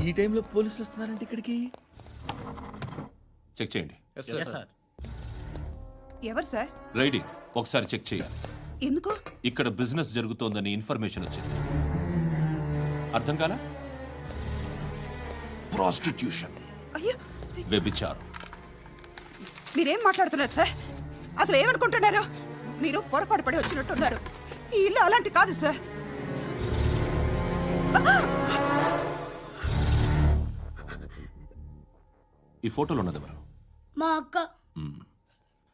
ఈ టైంలో పోలీసులు వస్తున్నారంటే ఇక్కడికి. చెక్ చేయండి. ఎవరు సార్? రైడింగ్ ఒకసారి చెక్ చేయాలి. ఎందుకు? ఇక్కడ బిజినెస్ జరుగుతోందని ఇన్ఫర్మేషన్ వచ్చింది. అర్థం కాలా? ప్రాస్టిట్యూషన్, అయ్యో, వ్యభిచారం. మీరేం మాట్లాడుతున్నారు సార్? అసలు ఏమనుకుంటున్నారు? మీరు పొరపాటు పడి వచ్చినట్టున్నారు. ఈ ఇల్లు అలాంటి కాదు సార్. ఈ ఫోటోలో ఉన్నది ఎవరు? మా అక్క.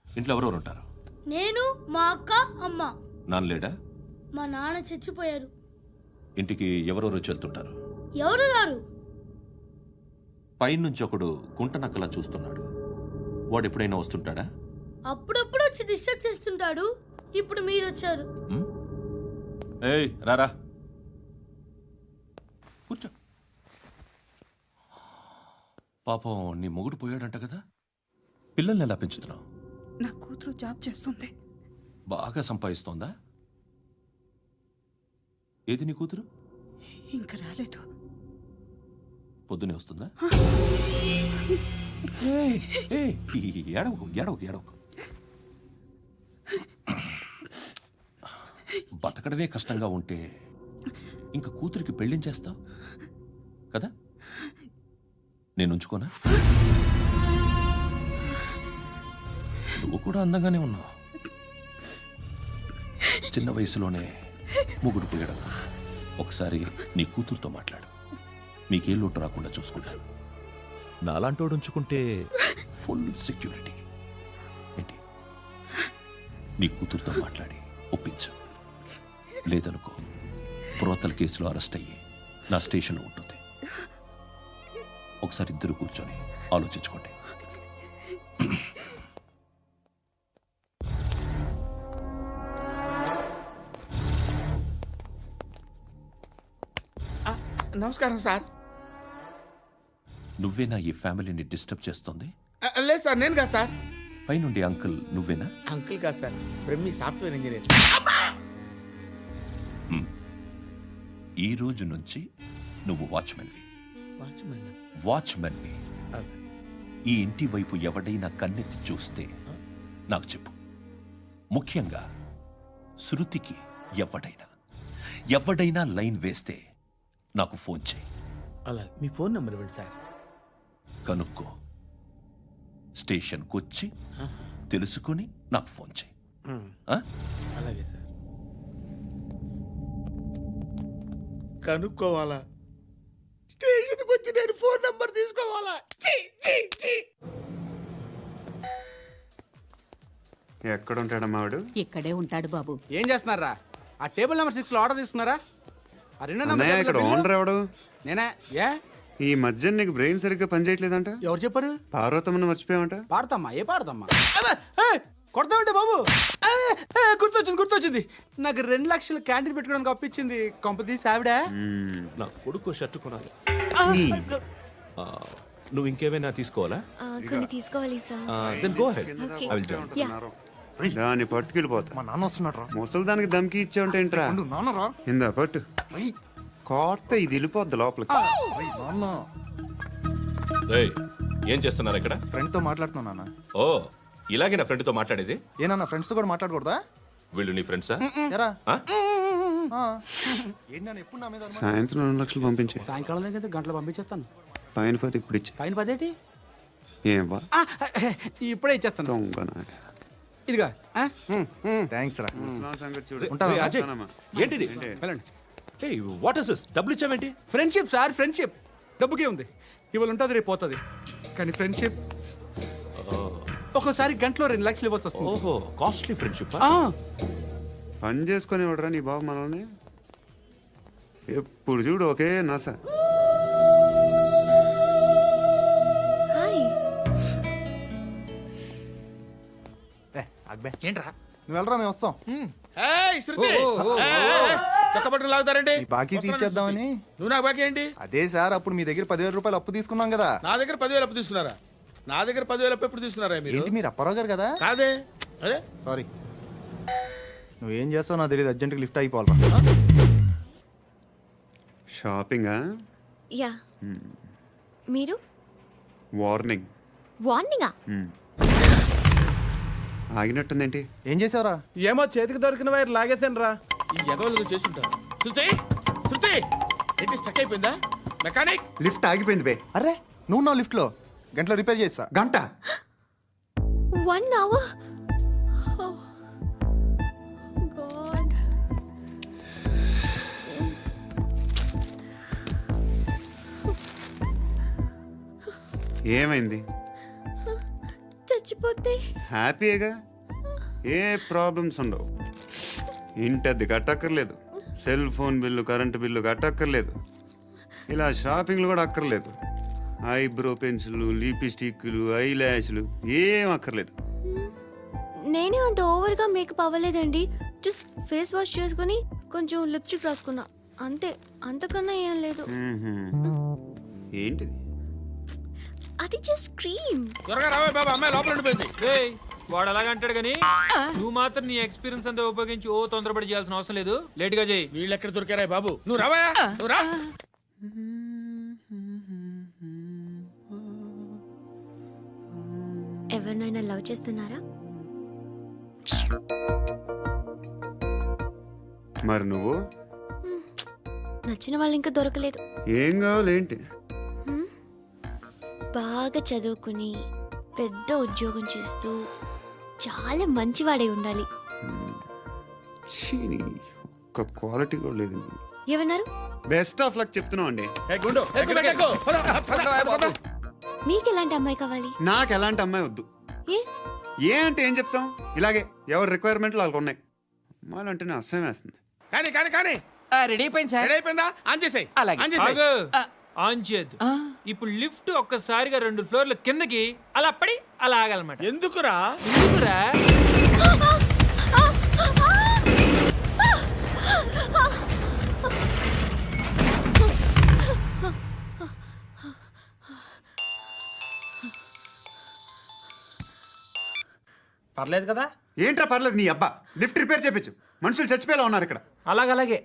ఇంట్లో ఎవరెవరు ఉంటారు? నేను, మా అక్క, అమ్మ. నాన్న లేడా? మా నాన్న చచ్చిపోయారు. ఇంటికి ఎవరెవరు వచ్చి వెళ్తుంటారు? ఎవరు రారు. పైనుంచి ఒకడు గుంట నక్కలా చూస్తున్నాడు. వాడు ఎప్పుడైనా వస్తుంటాడా? అప్పుడప్పుడు వచ్చి డిస్టర్బ్ చేస్తుంటాడు. ఇప్పుడు మీరు వచ్చారు. ఏయ్ రారా, కూర్చో. పాపం నీ మొగుడు పోయాడంట కదా, పిల్లల్ని ఎలా పెంచుతున్నావు? నా కూతురు జాబ్ చేస్తుంది. బాగా సంపాదిస్తోందా? ఏది నీ కూతురు? ఇంకా రాలేదు. పొద్దునే వస్తుందా? ఏడవకు ఏడవకు ఏడవకు. బతకడమే కష్టంగా ఉంటే ఇంకా కూతురికి పెళ్ళించేస్తావు కదా? నేను ఉంచుకోనా? నువ్వు కూడా అందంగానే ఉన్నావు. చిన్న వయసులోనే ముగ్గురు పోయడం. ఒకసారి నీ కూతురుతో మాట్లాడు. మీకే లోటు రాకుండా చూసుకుంటాను. నాలాంటోడు ఉంచుకుంటే ఫుల్ సెక్యూరిటీ. ఏంటి? నీ కూతురుతో మాట్లాడి ఒప్పించు. లేదనుకో, ప్రోతల కేసులో అరెస్ట్ అయ్యి నా స్టేషన్లో ఉంటుంది. ఒకసారి ఇద్దరు కూర్చొని ఆలోచించుకోండి. నమస్కారం సార్. నువ్వేనా ఈ ఫ్యామిలీని డిస్టర్బ్ చేస్తుంది? లేదు సార్, నేను కాదు సార్. పైనుండి అంకుల్ నువ్వేనా? అంకుల్ కాదు సార్, బ్రహ్మి సాఫ్ట్వేర్ ఇంజనీర్. ఈ రోజు నుంచి నువ్వు వాచ్మెన్వి. వాచ్మెన్వి. ఈ ఇంటి వైపు ఎవడైనా కన్నెత్తి చూస్తే నాకు చెప్పు. ముఖ్యంగా శృతికి ఎవడైనా లైన్ వేస్తే నాకు ఫోన్ చేయి. అలా మీ ఫోన్ నెంబర్ ఇవ్వండి సార్. కనుక్కో, స్టేషన్కి వచ్చి తెలుసుకుని నాకు ఫోన్ చేయి. అలాగే సార్. కనుక్కోవాలా? స్టేషన్కి వచ్చి నేను ఫోన్ నెంబర్ తీసుకోవాలా? ఎక్కడ ఉంటాడమ్మా వాడు? ఇక్కడే ఉంటాడు బాబు. ఏం చేస్తున్నారా? ఆ టేబుల్ నెంబర్ 6 లో ఆర్డర్ తీసుకున్నారా? ఆ రెండో నెంబర్ ఇక్కడ ఓనర్ ఎవడు? నేనే. ఏ ఈ మధ్య నీకు బ్రెయిన్ సరిగ్గా పనిచేయట్లేదంట. ఎవరు చెప్పారు? పార్వతమ్మను మర్చిపోయామంట. పాడతామ్మా? ఏ పాడతామ్మా? కొడతామంటే బాబు. గుర్తొచ్చింది. నాకు 2 లక్షలు క్యాంటీన్ పెట్టుకోవడానికి అప్పించింది కొంపదీసి ఆవిడ. నా కొడుకు షర్టు కొనాలి. నువ్వు ఇంకేమైనా తీసుకోవాలా? కొన్ని తీసుకోవాలి sir. Then go ahead. Okay. I will join. దాన్ని పట్టుకెళ్ళిపోతా. మా నాన్న వస్తున్నాడు రా. ముసలి దానికి దమ్కి ఇచ్చావుంటే ఏంట్రా? నాన్నరా ఇందా పట్టు. కోర్త ఇది వెళ్ళిపోద్ది లోపలికి. నాన్న ఏయ్, ఏం చేస్తున్నారు ఇక్కడ? ఫ్రెండ్ తో మాట్లాడుతున్నా నాన్న. ఓ, ఇలాగే నా ఫ్రెండ్తో మాట్లాడేది? ఏనా ఫ్రెండ్స్ తో కూడా మాట్లాడకూడదా? వీళ్ళు నీ ఫ్రెండ్సా? ఎరా ఆ? ఏంటి నాన్న ఎప్పుడు నా మీద అనుమానం? సాయంత్రం 2 లక్షలు పంపించే. సాయంకాలం దగ్గర గంటలు పంపించేస్తాను. పైన పోతే ఇప్పుడు ఇచ్చే. పైన 10 ఏంటి? ఏం వా ఇప్పుడే ఇచ్చేస్తాను. దొంగనా. ఇదిగా థ్యాంక్స్ రా. ముసలాం సంగతి చూడు. ఉంటాను. ఏయ్, అజయ్, ఉంటానమ్మా. ఏంటిది? వెళ్ళండి. ఏయ్, వాట్ ఇస్ దిస్? డబ్బులు ఇచ్చావేంటి? Friendship sir, friendship. డబ్బుకే ఉంది. ఇవాళ ఉంటుంది, రేపు పోతుంది. కానీ ఫ్రెండ్షిప్ ఒక్కోసారి గంటలో 2 లక్షలు ఇవ్వాల్సి వస్తుంది. ఓహో, కాస్ట్లీ ఫ్రెండ్షిప్. పని చేసుకొని ఇవ్వడరా నీ బాబు మనల్ని? ఎప్పుడు చూడు ఒకే నస. అక్బే ఏంట్రా? నువ్వు వెళ్ళరా, మేము వస్తాం. శృతి, చక్కబట్టలు లాగుతారండి. ఈ బాకీ తీర్చేద్దామని. నువ్వు నాకు బాకీ ఏంటి? అదే సార్, అప్పుడు మీ దగ్గర 10,000 రూపాయలు అప్పు తీసుకున్నాం కదా. నా దగ్గర 10,000 అప్పు తీసుకున్నారా? నా దగ్గర 10,000 అప్పు ఎప్పుడు తీసుకున్నారా మీరు? ఏంటి మీరు అప్పారావు గారు కదా? కాదే. అరే సారీ. నువ్వేం చేస్తావు నాకు తెలియదు, అర్జెంట్గా లిఫ్ట్ అయిపోవాలి. షాపింగా? యా మీరు వార్నింగ్. వార్నింగా? ఆగినట్టుందేంటి? ఏం చేసావురా? ఏమో చేతికి దొరికిన వైర్ లాగేసాను రా. ఈ ఎగవలు చేస్తుంటారు. శృతి శృతి ఏంటి స్టక్ అయిపోయిందా? మెకానిక్ లిఫ్ట్ ఆగిపోయింది బే. అరే నువ్వు నా లిఫ్ట్ లో గంటలో రిపేర్ చేస్తా. గంట 1 hour? Oh, God. ఏమైంది? చచ్చిపోతే హ్యాపీగా, ఏ ప్రాబ్లమ్స్ ఉండవు. ఇంటి అద్దె కట్టక్కర్లేదు, cell phone bill, current bill కట్టక్కర్లేదు, ఇలా షాపింగ్లు కూడా అక్కర్లేదు. ఐబ్రో పెన్సిల్లు, లిప్స్టిక్లు, ఐ ల్యాష్లు ఏం అక్కర్లేదు. నేనే అంత ఓవర్గా మేకప్ అవ్వలేదండి. జస్ట్ ఫేస్ వాష్ చేసుకుని కొంచెం లిప్స్టిక్ రాసుకున్నా అంతే. అంతకన్నా ఏం లేదు. ఏంటిది? అది జస్ట్ క్రీమ్. త్వరగా రావే బాబా, అమ్మాయి లోపల ఉండిపోయింది. వాడు అలాగంటాడు కానీ నువ్వు మాత్రం నీ ఎక్స్పీరియన్స్ అంతా ఉపయోగించి తొందరపడి చేయాల్సిన అవసరం లేదు. లేట్ గా చేయి. వీళ్ళు ఎక్కడ దొరికారా బాబు? నువ్వు రావా, నువ్వు రా. ఎవరినైనా లవ్ చేస్తున్నారా? మరి నువ్వు? నచ్చిన వాళ్ళు ఇంకా దొరకలేదు. ఏం కావాలి ఏంటి? బాగా చదువుకుని పెద్ద ఉద్యోగం చేస్తూ చాలా మంచివాడే ఉండాలి. ఒక్క క్వాలిటీ కూడా లేదు. ఏమన్నారు? బెస్ట్ ఆఫ్ లక్ చెప్తున్నావు అండి. మీకు ఎలాంటి అమ్మాయి కావాలి? నాకు ఎలాంటి అమ్మాయి వద్దు. ఏ అంటే ఏం చెప్తాం, ఇలాగే ఎవరి రిక్వైర్మెంట్లు వాళ్ళకు ఉన్నాయి. అమ్మాయిలు అంటేనే అసహ్యం వేస్తుంది. కానీ కానీ కానీ రెడీ అయిపోయింది సార్. రెడీ అయిపోయిందా? ఆన్ చేసేయ్. ఆన్ చేసేయ్. ఆన్ చేయద్దు. ఇప్పుడు లిఫ్ట్ ఒక్కసారిగా 2 ఫ్లోర్ల కిందకి అలా పడి అలా ఆగాలన్నమాట. ఎందుకురా? ఎందుకురా? పర్లేదు కదా? ఏంట్రా పర్లేదు నీ అబ్బా. లిఫ్ట్ రిపేర్ చేయించు, మనుషులు చచ్చిపోయేలా ఉన్నారు ఇక్కడ. అలాగే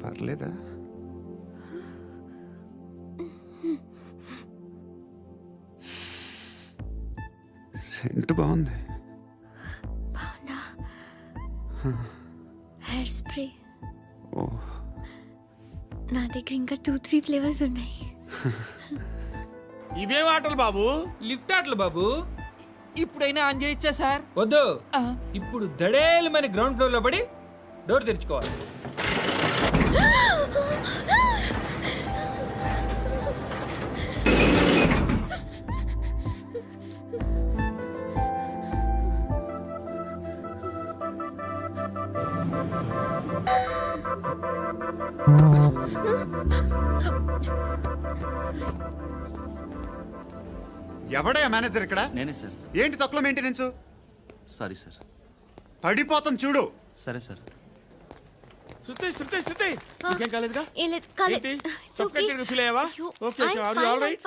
పర్లేదా? సెంట్ బాగుంది. బాగుందా? Hair spray. ఓ, నా దగ్గర ఇంకా 2-3 ఫ్లేవర్స్ ఉన్నాయి. ఇవేం ఆటలు బాబు? లిఫ్ట్ ఆటలు బాబు. ఇప్పుడైనా ఆన్ చేయొచ్చా సార్? వద్దు. ఇప్పుడు దడేలు మన గ్రౌండ్ ఫ్లోర్ లో పడి డోర్ తెరుచుకోవాలి. ఎవడయ్యా మేనేజర్ ఇక్కడ? నేనే సార్. ఏంటి తక్కువ మెయింటెనెన్స్? Sorry sir. పడిపోతాం చూడు. సరే సార్. శృతి శృతి శృతి ఇంకేం కాలేదుగా? ఏం లేదు, కాలేదు. ఏంటి? సఫ్కేటెడ్ ఫీల్ అయ్యావా? Okay okay, are you all right?